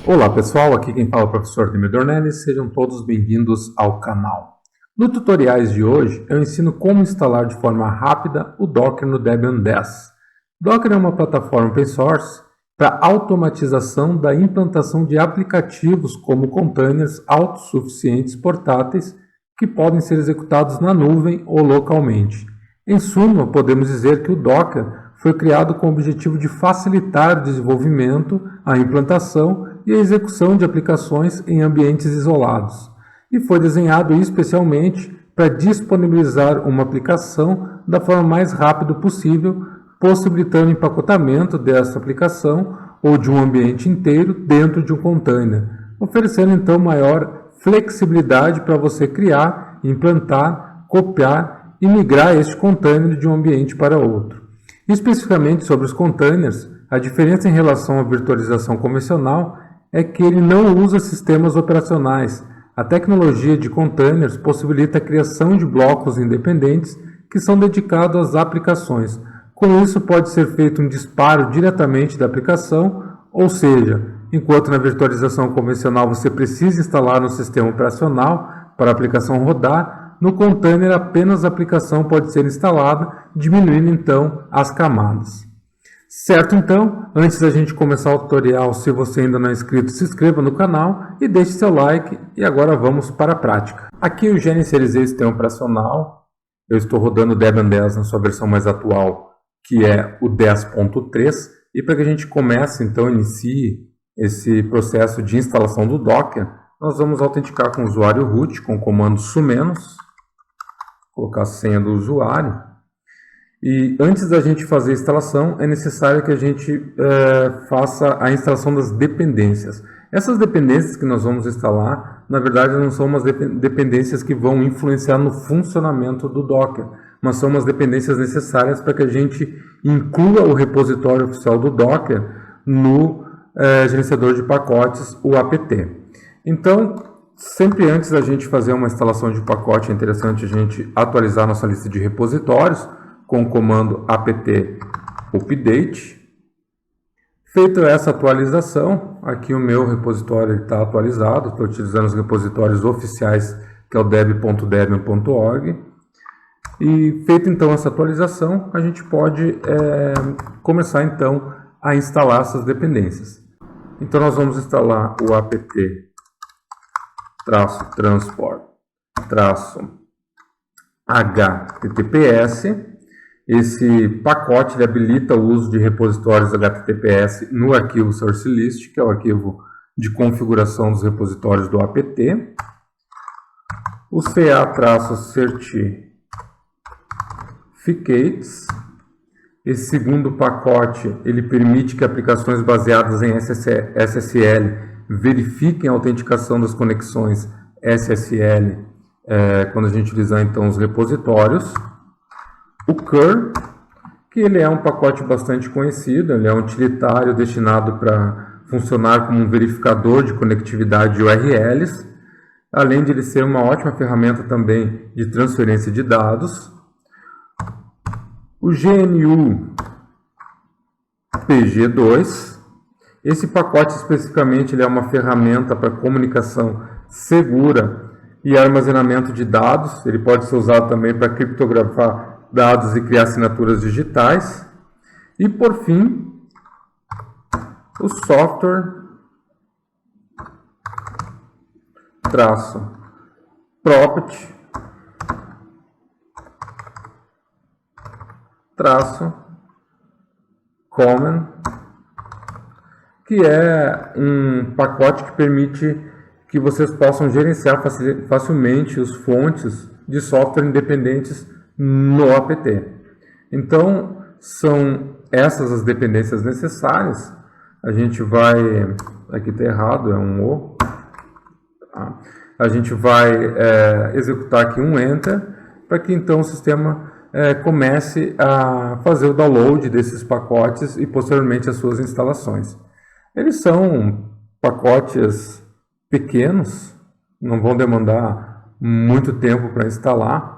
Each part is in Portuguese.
Olá pessoal, aqui quem fala é o professor Demir Dornelles, sejam todos bem-vindos ao canal. No tutoriais de hoje eu ensino como instalar de forma rápida o Docker no Debian 10. Docker é uma plataforma open source para automatização da implantação de aplicativos como containers autossuficientes portáteis que podem ser executados na nuvem ou localmente. Em suma, podemos dizer que o Docker foi criado com o objetivo de facilitar o desenvolvimento, a implantação e a execução de aplicações em ambientes isolados, e foi desenhado especialmente para disponibilizar uma aplicação da forma mais rápida possível, possibilitando o empacotamento dessa aplicação ou de um ambiente inteiro dentro de um container, oferecendo então maior flexibilidade para você criar, implantar, copiar e migrar este container de um ambiente para outro. Especificamente sobre os containers, a diferença em relação à virtualização convencional é que ele não usa sistemas operacionais. A tecnologia de containers possibilita a criação de blocos independentes que são dedicados às aplicações. Com isso, pode ser feito um disparo diretamente da aplicação, ou seja, enquanto na virtualização convencional você precisa instalar no sistema operacional para a aplicação rodar, no container apenas a aplicação pode ser instalada, diminuindo então as camadas. Certo, então, antes da gente começar o tutorial, se você ainda não é inscrito, se inscreva no canal e deixe seu like. E agora vamos para a prática. Aqui eu já inicializei o sistema operacional. Eu estou rodando o Debian 10 na sua versão mais atual, que é o 10.3. E para que a gente comece, então, inicie esse processo de instalação do Docker, nós vamos autenticar com o usuário root, com o comando sumenos, colocar a senha do usuário. E antes da gente fazer a instalação, é necessário que a gente faça a instalação das dependências. Essas dependências que nós vamos instalar, na verdade, não são umas dependências que vão influenciar no funcionamento do Docker, mas são umas dependências necessárias para que a gente inclua o repositório oficial do Docker no gerenciador de pacotes, o apt. Então, sempre antes da gente fazer uma instalação de pacote, é interessante a gente atualizar nossa lista de repositórios com o comando apt update. Feita essa atualização, aqui o meu repositório está atualizado, estou utilizando os repositórios oficiais, que é o deb.debian.org. E feita então essa atualização, a gente pode começar então a instalar essas dependências. Então nós vamos instalar o apt-transport-https. Esse pacote ele habilita o uso de repositórios HTTPS no arquivo source list, que é o arquivo de configuração dos repositórios do apt. O ca-certificates. Esse segundo pacote ele permite que aplicações baseadas em SSL verifiquem a autenticação das conexões SSL quando a gente utilizar então os repositórios. O cur, que ele é um pacote bastante conhecido, ele é um utilitário destinado para funcionar como um verificador de conectividade de URLs, além de ele ser uma ótima ferramenta também de transferência de dados. O GNU PG2, esse pacote especificamente ele é uma ferramenta para comunicação segura e armazenamento de dados, ele pode ser usado também para criptografar dados e criar assinaturas digitais. E por fim, o software-common, que é um pacote que permite que vocês possam gerenciar facilmente os fontes de software independentes no apt. Então, são essas as dependências necessárias. A gente vai... Aqui está errado, é um O. Tá? A gente vai executar aqui um Enter, para que então o sistema comece a fazer o download desses pacotes e posteriormente as suas instalações. Eles são pacotes pequenos, não vão demandar muito tempo para instalar.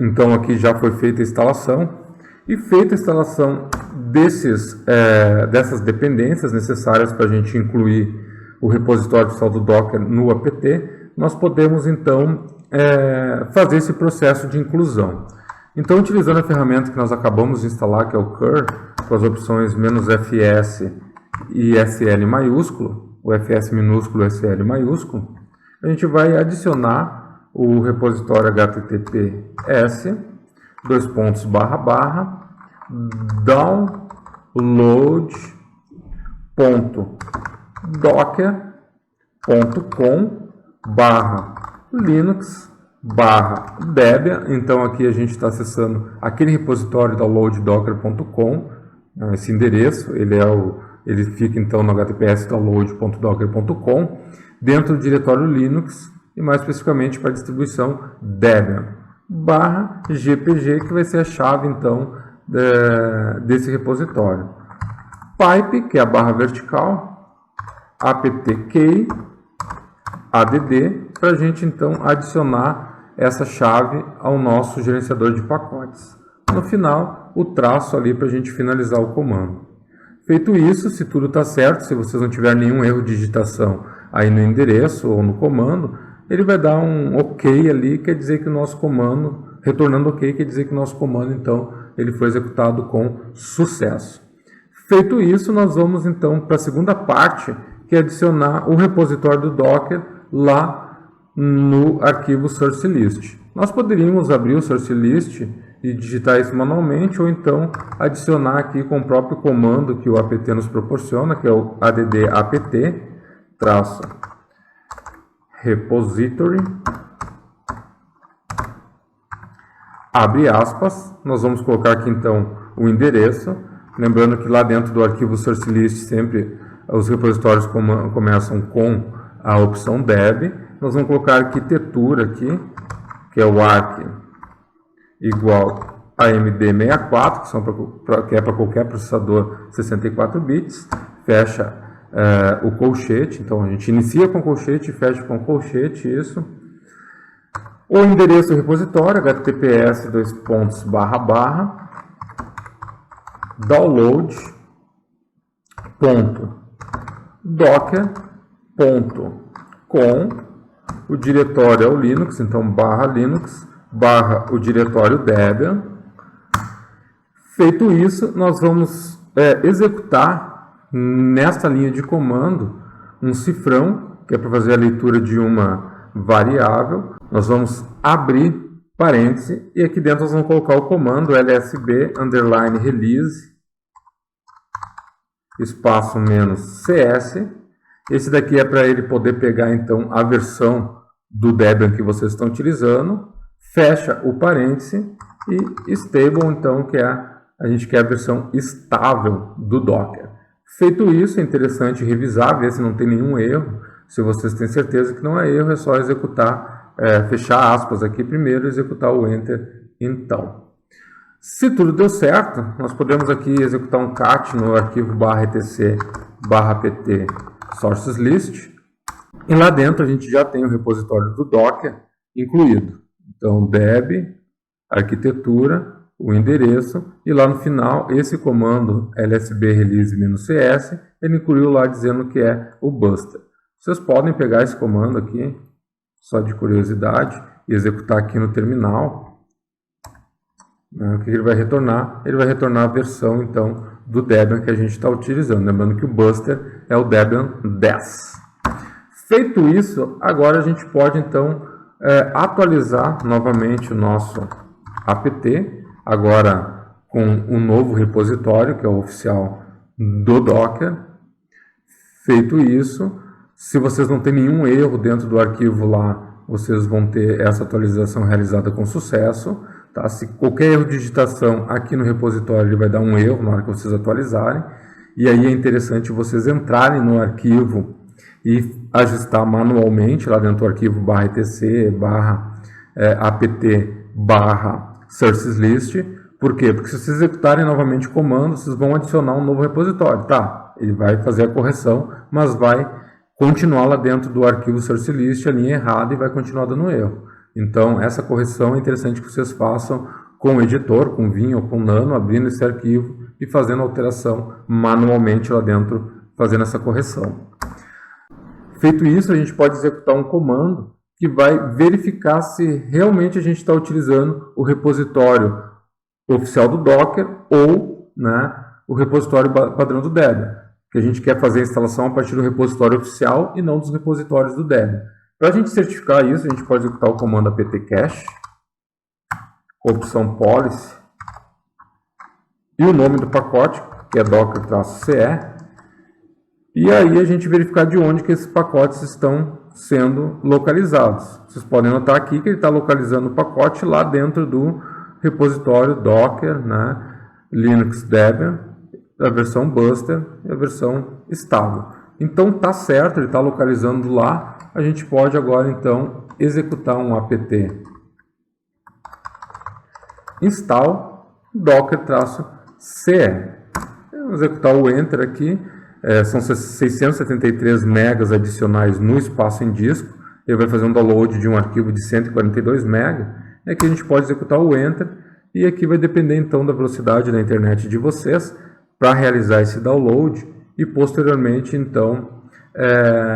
Então aqui já foi feita a instalação. E feita a instalação dessas dependências necessárias para a gente incluir o repositório oficial do Docker no apt, nós podemos então fazer esse processo de inclusão. Então, utilizando a ferramenta que nós acabamos de instalar, que é o curl, com as opções "-fs" e SL maiúsculo, o FS minúsculo e SL maiúsculo, a gente vai adicionar o repositório https download.docker.com/linux/debian. Então aqui a gente está acessando aquele repositório download.docker.com, esse endereço, ele fica então no https download.docker.com, dentro do diretório Linux e mais especificamente para a distribuição Debian/GPG, que vai ser a chave então desse repositório. Pipe, que é a barra vertical, apt-key add, para a gente então adicionar essa chave ao nosso gerenciador de pacotes. No final, o traço ali para a gente finalizar o comando. Feito isso, se tudo está certo, se vocês não tiverem nenhum erro de digitação aí no endereço ou no comando, ele vai dar um OK ali, quer dizer que o nosso comando, retornando OK, quer dizer que o nosso comando então ele foi executado com sucesso. Feito isso, nós vamos então para a segunda parte, que é adicionar o repositório do Docker lá no arquivo source list. Nós poderíamos abrir o source list e digitar isso manualmente, ou então adicionar aqui com o próprio comando que o apt nos proporciona, que é o add apt-repository, abre aspas, nós vamos colocar aqui então o endereço, lembrando que lá dentro do arquivo source list sempre os repositórios começam com a opção deb. Nós vamos colocar a arquitetura aqui, que é o arq igual a AMD64, que é para qualquer processador 64 bits, fecha o colchete, então a gente inicia com colchete e fecha com colchete, isso. O endereço do repositório, https download.docker.com, o diretório é o Linux, então /linux o diretório Debian. Feito isso, nós vamos executar nesta linha de comando um cifrão, que é para fazer a leitura de uma variável. Nós vamos abrir parêntese e aqui dentro nós vamos colocar o comando lsb_release espaço -cs. Esse daqui é para ele poder pegar então a versão do Debian que vocês estão utilizando, fecha o parêntese e stable, então, que a gente quer a versão estável do Docker. Feito isso, é interessante revisar, ver se não tem nenhum erro. Se vocês têm certeza que não é erro, é só executar, fechar aspas aqui primeiro e executar o Enter então. Se tudo deu certo, nós podemos aqui executar um cat no arquivo /etc/apt sources list, e lá dentro a gente já tem o repositório do Docker incluído. Então, deb, arquitetura, o endereço, e lá no final, esse comando lsb_release-cs, ele incluiu lá dizendo que é o buster. Vocês podem pegar esse comando aqui, só de curiosidade, e executar aqui no terminal. O que ele vai retornar? Ele vai retornar a versão, então, do Debian que a gente está utilizando. Lembrando que o buster é o Debian 10. Feito isso, agora a gente pode, então, atualizar novamente o nosso apt, agora com um novo repositório, que é o oficial do Docker. Feito isso, se vocês não têm nenhum erro dentro do arquivo lá, vocês vão ter essa atualização realizada com sucesso. Tá? Se qualquer erro de digitação aqui no repositório, ele vai dar um erro na hora que vocês atualizarem. E aí é interessante vocês entrarem no arquivo e ajustar manualmente lá dentro do arquivo /etc/apt/sourceslist. Por quê? Porque se vocês executarem novamente o comando, vocês vão adicionar um novo repositório. Tá, ele vai fazer a correção, mas vai continuar lá dentro do arquivo sourcelist a linha errada e vai continuar dando erro. Então, essa correção é interessante que vocês façam com o editor, com Vim ou com Nano, abrindo esse arquivo e fazendo a alteração manualmente lá dentro, fazendo essa correção. Feito isso, a gente pode executar um comando que vai verificar se realmente a gente está utilizando o repositório oficial do Docker ou, né, o repositório padrão do Debian, que a gente quer fazer a instalação a partir do repositório oficial e não dos repositórios do Debian. Para a gente certificar isso, a gente pode executar o comando apt-cache, opção policy, e o nome do pacote, que é docker-ce, e aí a gente verificar de onde que esses pacotes estão sendo localizados. Vocês podem notar aqui que ele está localizando o pacote lá dentro do repositório Docker, né, Linux Debian, a versão Buster e a versão estável. Então tá certo, ele está localizando lá. A gente pode agora então executar um apt install docker-ce. Vamos executar o enter aqui. São 673 megas adicionais no espaço em disco. Ele vai fazer um download de um arquivo de 142 megas. Aqui a gente pode executar o enter. E aqui vai depender então da velocidade da internet de vocês para realizar esse download e posteriormente então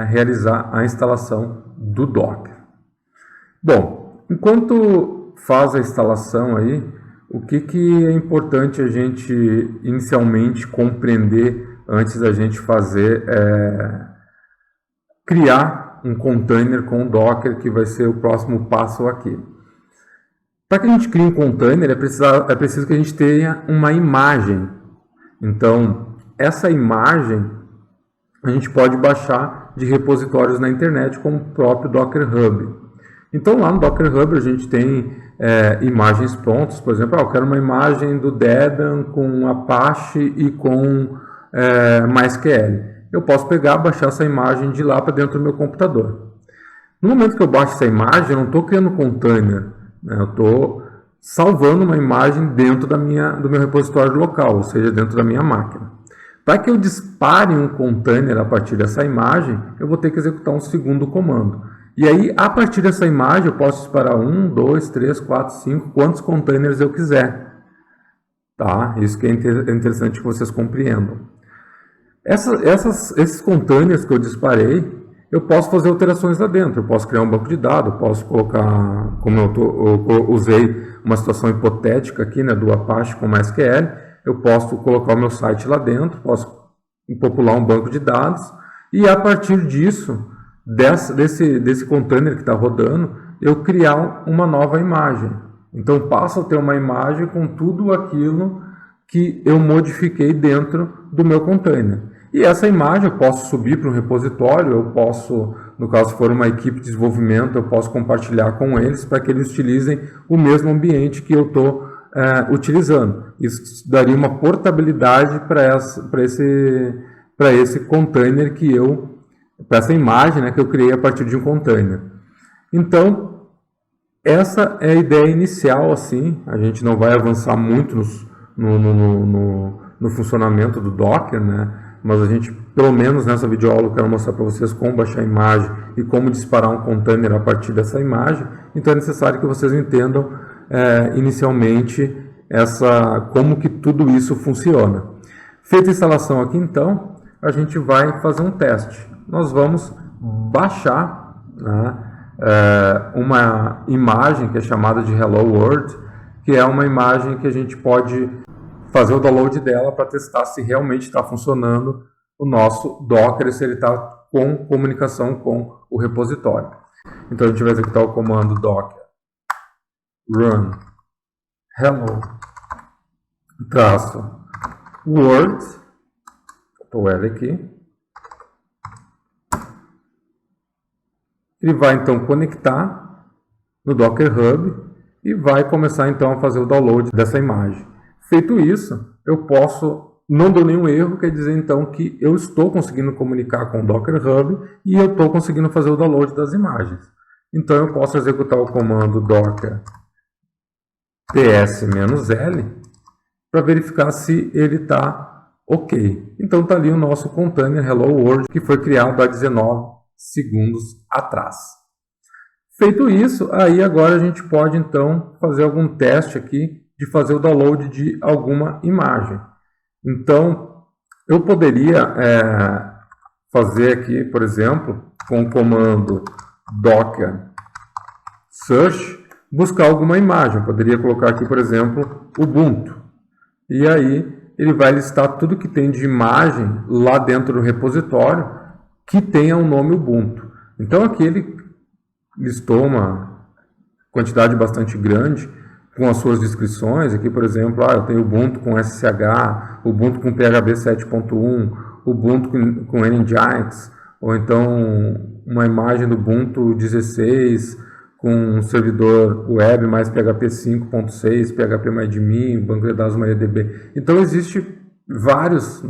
realizar a instalação do Docker. Bom, enquanto faz a instalação aí, o que é importante a gente inicialmente compreender antes da gente fazer criar um container com o Docker, que vai ser o próximo passo aqui. Para que a gente crie um container, é preciso que a gente tenha uma imagem. Então, essa imagem a gente pode baixar de repositórios na internet, como o próprio Docker Hub. Então, lá no Docker Hub a gente tem imagens prontas. Por exemplo, eu quero uma imagem do Debian com Apache e com MySQL. Eu posso pegar, baixar essa imagem de lá para dentro do meu computador. No momento que eu baixo essa imagem, eu não estou criando um container, né? Eu estou salvando uma imagem dentro do meu repositório local, ou seja, dentro da minha máquina. Para que eu dispare um container a partir dessa imagem, eu vou ter que executar um segundo comando. E aí, a partir dessa imagem, eu posso disparar 1, 2, 3, 4, 5, quantos containers eu quiser. Tá? Isso que é interessante que vocês compreendam. Esses containers que eu disparei, eu posso fazer alterações lá dentro. Eu posso criar um banco de dados, posso colocar, como eu usei uma situação hipotética aqui, né, do Apache com MySQL, eu posso colocar o meu site lá dentro, posso popular um banco de dados, e a partir disso, desse container que está rodando, eu criar uma nova imagem. Então, passo a ter uma imagem com tudo aquilo que eu modifiquei dentro do meu container. E essa imagem eu posso subir para um repositório, eu posso, no caso se for uma equipe de desenvolvimento, eu posso compartilhar com eles para que eles utilizem o mesmo ambiente que eu estou utilizando. Isso daria uma portabilidade para esse container para essa imagem, né, que eu criei a partir de um container. Então, essa é a ideia inicial, assim. A gente não vai avançar muito no funcionamento do Docker, né? Mas a gente, pelo menos nessa videoaula, eu quero mostrar para vocês como baixar a imagem e como disparar um container a partir dessa imagem. Então é necessário que vocês entendam inicialmente como que tudo isso funciona. Feita a instalação aqui, então, a gente vai fazer um teste. Nós vamos baixar, né, uma imagem que é chamada de Hello World, que é uma imagem que a gente pode fazer o download dela para testar se realmente está funcionando o nosso Docker, se ele está com comunicação com o repositório. Então a gente vai executar o comando docker run hello -world, o L aqui. Ele vai então conectar no Docker Hub e vai começar então a fazer o download dessa imagem. Feito isso, não deu nenhum erro, quer dizer então que eu estou conseguindo comunicar com o Docker Hub e eu estou conseguindo fazer o download das imagens. Então eu posso executar o comando docker ps-l para verificar se ele está ok. Então está ali o nosso container Hello World, que foi criado há 19 segundos atrás. Feito isso, aí agora a gente pode então fazer algum teste aqui de fazer o download de alguma imagem. Então, eu poderia fazer aqui, por exemplo, com o comando docker search, buscar alguma imagem. Eu poderia colocar aqui, por exemplo, Ubuntu. E aí ele vai listar tudo que tem de imagem lá dentro do repositório que tenha o nome Ubuntu. Então aqui ele listou uma quantidade bastante grande com as suas descrições. Aqui, por exemplo, eu tenho Ubuntu com SSH, Ubuntu com PHP 7.1, Ubuntu com Nginx, ou então uma imagem do Ubuntu 16 com um servidor web mais PHP 5.6, PHP MyAdmin, banco de dados MariaDB. Então existe vários,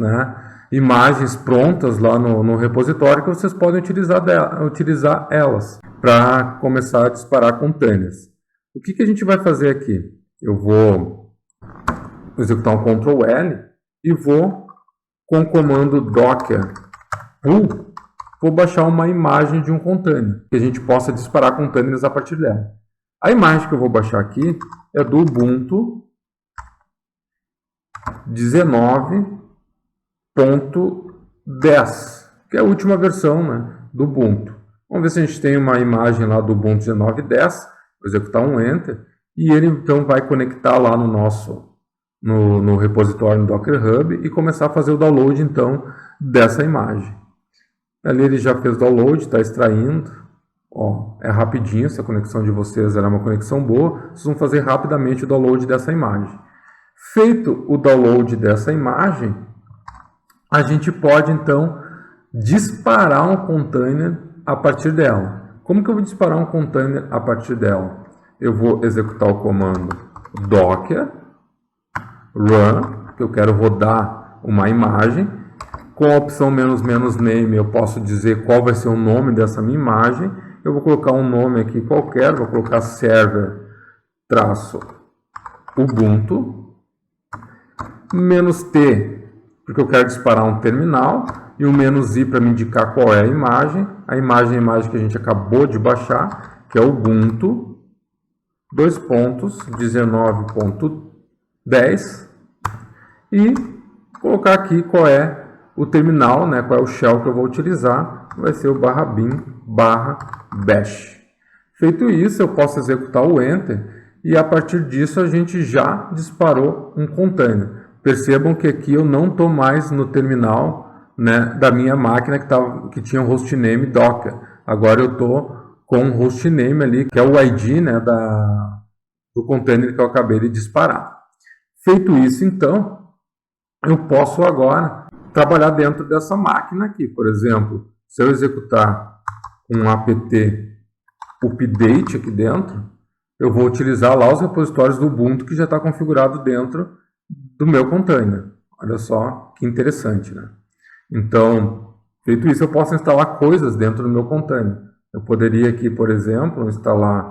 imagens prontas lá no repositório que vocês podem utilizar elas para começar a disparar containers. O que a gente vai fazer aqui? Eu vou executar um Ctrl L e vou, com o comando docker pull, vou baixar uma imagem de um container, que a gente possa disparar containers a partir dela. A imagem que eu vou baixar aqui é do Ubuntu 19.10, que é a última versão, do Ubuntu. Vamos ver se a gente tem uma imagem lá do Ubuntu 19.10, vou executar um Enter, e ele então vai conectar lá no repositório no Docker Hub e começar a fazer o download então dessa imagem. Ali ele já fez o download, está extraindo. É rapidinho, se a conexão de vocês era uma conexão boa, vocês vão fazer rapidamente o download dessa imagem. Feito o download dessa imagem, a gente pode então disparar um container a partir dela. Como que eu vou disparar um container a partir dela? Eu vou executar o comando docker run, que eu quero rodar uma imagem. Com a opção "-name", eu posso dizer qual vai ser o nome dessa minha imagem. Eu vou colocar um nome aqui qualquer, vou colocar server-ubuntu, "-t", porque eu quero disparar um terminal, e o "-i" para me indicar qual é a imagem. A imagem que a gente acabou de baixar, que é Ubuntu 19.10, e colocar aqui qual é o terminal, qual é o shell que eu vou utilizar, vai ser o /bin/bash. Feito isso, eu posso executar o Enter, e a partir disso a gente já disparou um container. Percebam que aqui eu não estou mais no terminal da minha máquina que tinha um hostname Docker. Agora eu estou com um hostname ali, que é o ID do container que eu acabei de disparar. Feito isso, então, eu posso agora trabalhar dentro dessa máquina aqui. Por exemplo, se eu executar um apt update aqui dentro, eu vou utilizar lá os repositórios do Ubuntu que já está configurado dentro do meu container. Olha só que interessante, Então, feito isso, eu posso instalar coisas dentro do meu container. Eu poderia aqui, por exemplo, instalar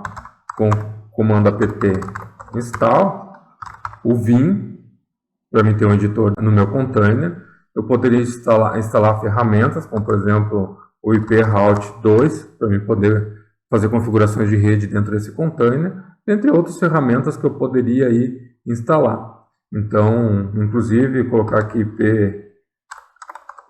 com o comando apt install o vim, para mim ter um editor no meu container. Eu poderia instalar ferramentas, como por exemplo o IP Route 2, para mim poder fazer configurações de rede dentro desse container, entre outras ferramentas que eu poderia aí instalar. Então, inclusive, colocar aqui IP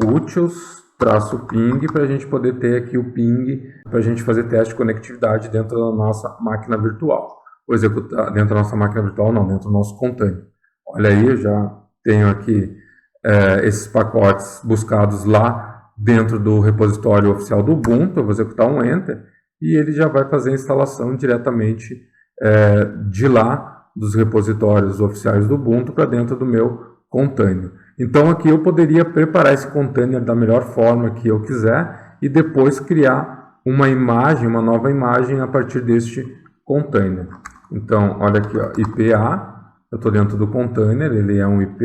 utils-ping, para a gente poder ter aqui o ping, para a gente fazer teste de conectividade dentro da nossa máquina virtual. Ou executar dentro da nossa máquina virtual, não, dentro do nosso container. Olha aí, eu já tenho aqui esses pacotes buscados lá dentro do repositório oficial do Ubuntu. Eu vou executar um Enter e ele já vai fazer a instalação diretamente de lá, dos repositórios oficiais do Ubuntu, para dentro do meu container. Então aqui eu poderia preparar esse container da melhor forma que eu quiser e depois criar uma nova imagem a partir deste container. Então, olha aqui, IPA, eu estou dentro do container, ele é um IP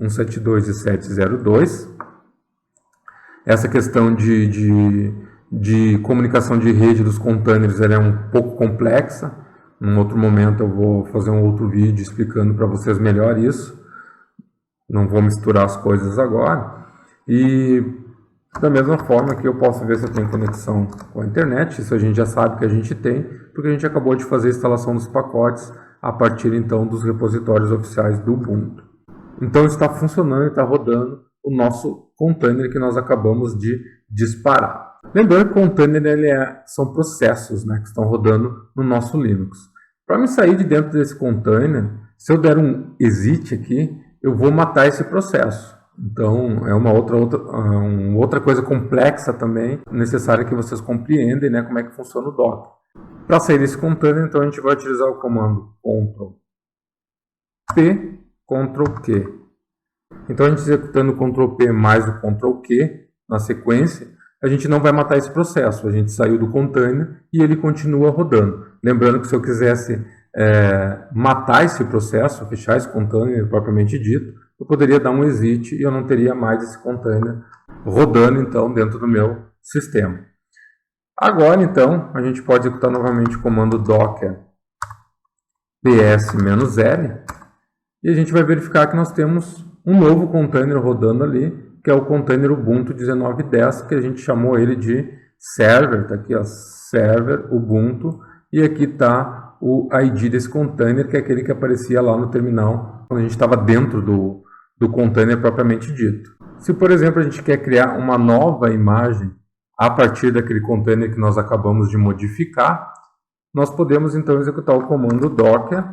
172.17.02. Essa questão de comunicação de rede dos containers ela é um pouco complexa. Num outro momento eu vou fazer um outro vídeo explicando para vocês melhor isso. Não vou misturar as coisas agora. E da mesma forma que eu posso ver se eu tenho conexão com a internet. Isso a gente já sabe que a gente tem, porque a gente acabou de fazer a instalação dos pacotes a partir então dos repositórios oficiais do Ubuntu. Então está funcionando e está rodando o nosso container que nós acabamos de disparar. Lembrando que o container são processos, né, que estão rodando no nosso Linux. Para me sair de dentro desse container, se eu der um exit aqui, eu vou matar esse processo. Então é uma outra coisa complexa também, necessária que vocês compreendem, né, como é que funciona o Docker. Para sair desse container, então a gente vai utilizar o comando Ctrl+P, Ctrl+Q. Então a gente executando o Ctrl+P mais o Ctrl+Q na sequência, a gente não vai matar esse processo. A gente saiu do container e ele continua rodando. Lembrando que se eu quisesse matar esse processo, fechar esse container propriamente dito, eu poderia dar um exit e eu não teria mais esse container rodando então dentro do meu sistema. Agora então a gente pode executar novamente o comando docker ps-l e a gente vai verificar que nós temos um novo container rodando ali, que é o container Ubuntu 19.10, que a gente chamou ele de server, está aqui, ó, server Ubuntu, e aqui está o ID desse container, que é aquele que aparecia lá no terminal, quando a gente estava dentro do container propriamente dito. Se, por exemplo, a gente quer criar uma nova imagem a partir daquele container que nós acabamos de modificar, nós podemos então executar o comando docker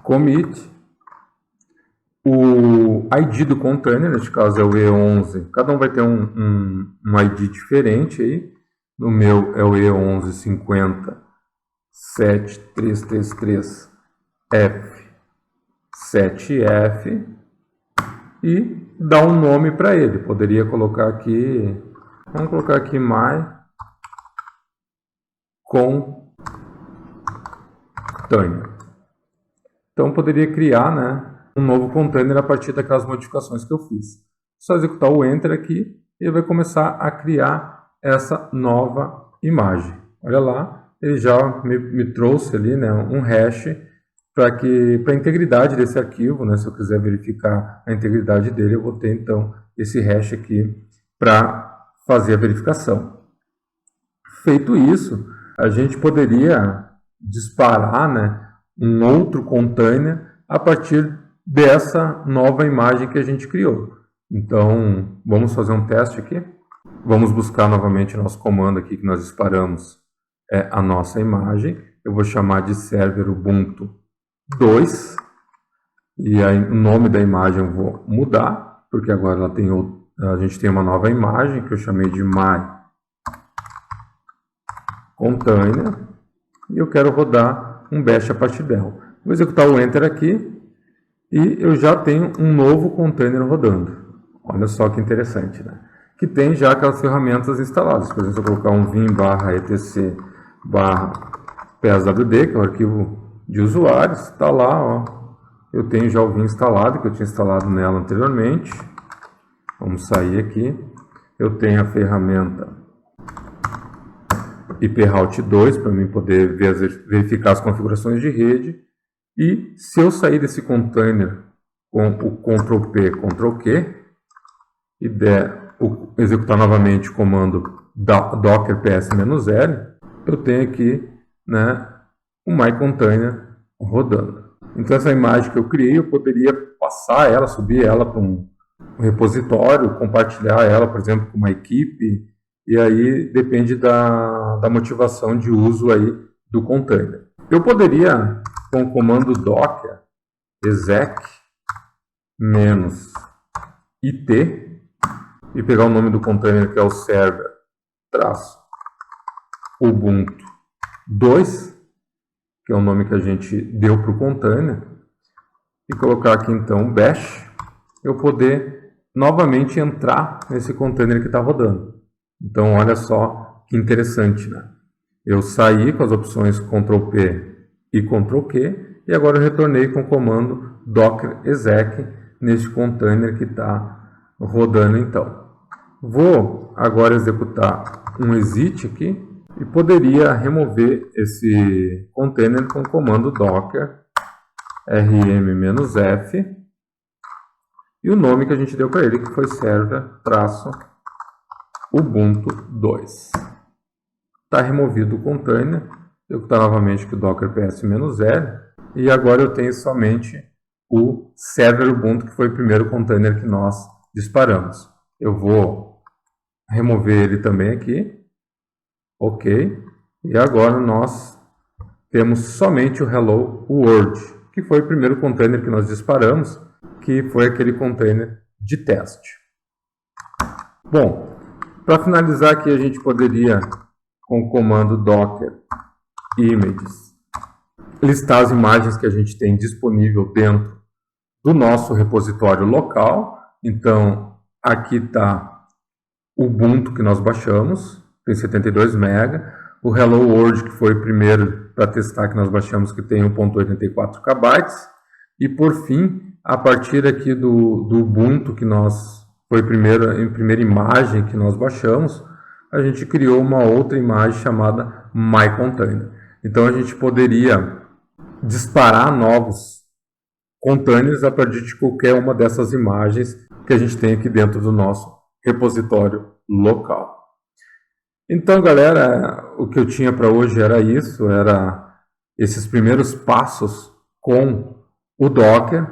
commit o ID do container, neste caso é o E11, cada um vai ter um ID diferente aí. No meu é o E11507333F7F e dá um nome para ele. Poderia colocar aqui, vamos colocar aqui my container. Então poderia criar, né, um novo container a partir daquelas modificações que eu fiz. Só executar o Enter aqui e ele vai começar a criar essa nova imagem. Olha lá, ele já me trouxe ali, né, um hash para a integridade desse arquivo, né, se eu quiser verificar a integridade dele, eu vou ter então esse hash aqui para fazer a verificação. Feito isso, a gente poderia disparar, né, um outro container a partir dessa nova imagem que a gente criou. Então, vamos fazer um teste aqui. Vamos buscar novamente nosso comando aqui que nós disparamos a nossa imagem. Eu vou chamar de server Ubuntu 2. E aí, o nome da imagem eu vou mudar, porque agora a gente tem uma nova imagem que eu chamei de my container. E eu quero rodar um bash a partir dela. Vou executar o Enter aqui. E eu já tenho um novo container rodando. Olha só que interessante, né? Que tem já aquelas ferramentas instaladas. Por exemplo, se eu colocar um vim/etc/pswd, que é o arquivo de usuários, está lá, ó. Eu tenho já o Vim instalado, que eu tinha instalado nela anteriormente. Vamos sair aqui. Eu tenho a ferramenta iproute 2 para mim poder verificar as configurações de rede. E se eu sair desse container com o Ctrl+P, Ctrl+Q e executar novamente o comando docker ps-l, eu tenho aqui, né, o my container rodando. Então essa imagem que eu criei, eu poderia passar ela, subir ela para um repositório, compartilhar ela, por exemplo, com uma equipe, e aí depende da motivação de uso aí do container. Eu poderia, com o comando docker exec-it e pegar o nome do container que é o server-ubuntu 2, que é o nome que a gente deu para o container, e colocar aqui então bash, eu poder novamente entrar nesse container que está rodando. Então olha só que interessante, né? Eu saí com as opções Ctrl+P e Ctrl+Q, e agora eu retornei com o comando docker exec neste container que está rodando então. Vou agora executar um exit aqui e poderia remover esse container com o comando docker rm-f e o nome que a gente deu para ele, que foi server-ubuntu 2. Está removido o container executar novamente aqui o docker ps-l, e agora eu tenho somente o server Ubuntu, que foi o primeiro container que nós disparamos. Eu vou remover ele também aqui, ok, e agora nós temos somente o Hello World, que foi o primeiro container que nós disparamos, que foi aquele container de teste. Bom, para finalizar aqui a gente poderia, com o comando docker images, listar as imagens que a gente tem disponível dentro do nosso repositório local. Então, aqui está o Ubuntu que nós baixamos, tem 72 MB, o Hello World, que foi o primeiro para testar que nós baixamos, que tem 1.84 KB, e por fim, a partir aqui do Ubuntu, que foi a primeira imagem que nós baixamos, a gente criou uma outra imagem chamada MyContainer. Então a gente poderia disparar novos containers a partir de qualquer uma dessas imagens que a gente tem aqui dentro do nosso repositório local. Então, galera, o que eu tinha para hoje era isso, era esses primeiros passos com o Docker,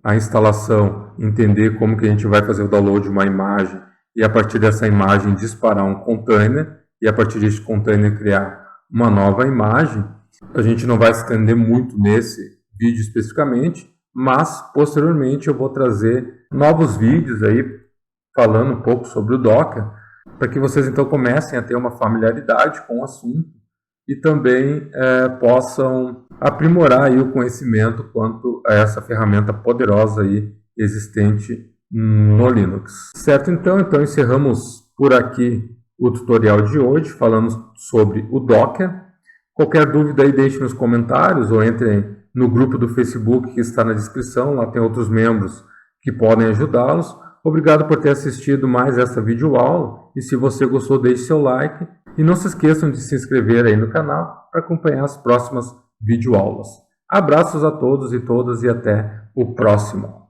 a instalação, entender como que a gente vai fazer o download de uma imagem e a partir dessa imagem disparar um container e a partir desse container criar uma nova imagem. A gente não vai se estender muito nesse vídeo especificamente, mas posteriormente eu vou trazer novos vídeos aí falando um pouco sobre o Docker, para que vocês então comecem a ter uma familiaridade com o assunto e também possam aprimorar aí o conhecimento quanto a essa ferramenta poderosa aí existente no Linux. Certo? Então encerramos por aqui o tutorial de hoje, falando sobre o Docker. Qualquer dúvida aí deixe nos comentários ou entrem no grupo do Facebook que está na descrição, lá tem outros membros que podem ajudá-los. Obrigado por ter assistido mais essa videoaula e se você gostou deixe seu like e não se esqueçam de se inscrever aí no canal para acompanhar as próximas videoaulas. Abraços a todos e todas e até o próximo.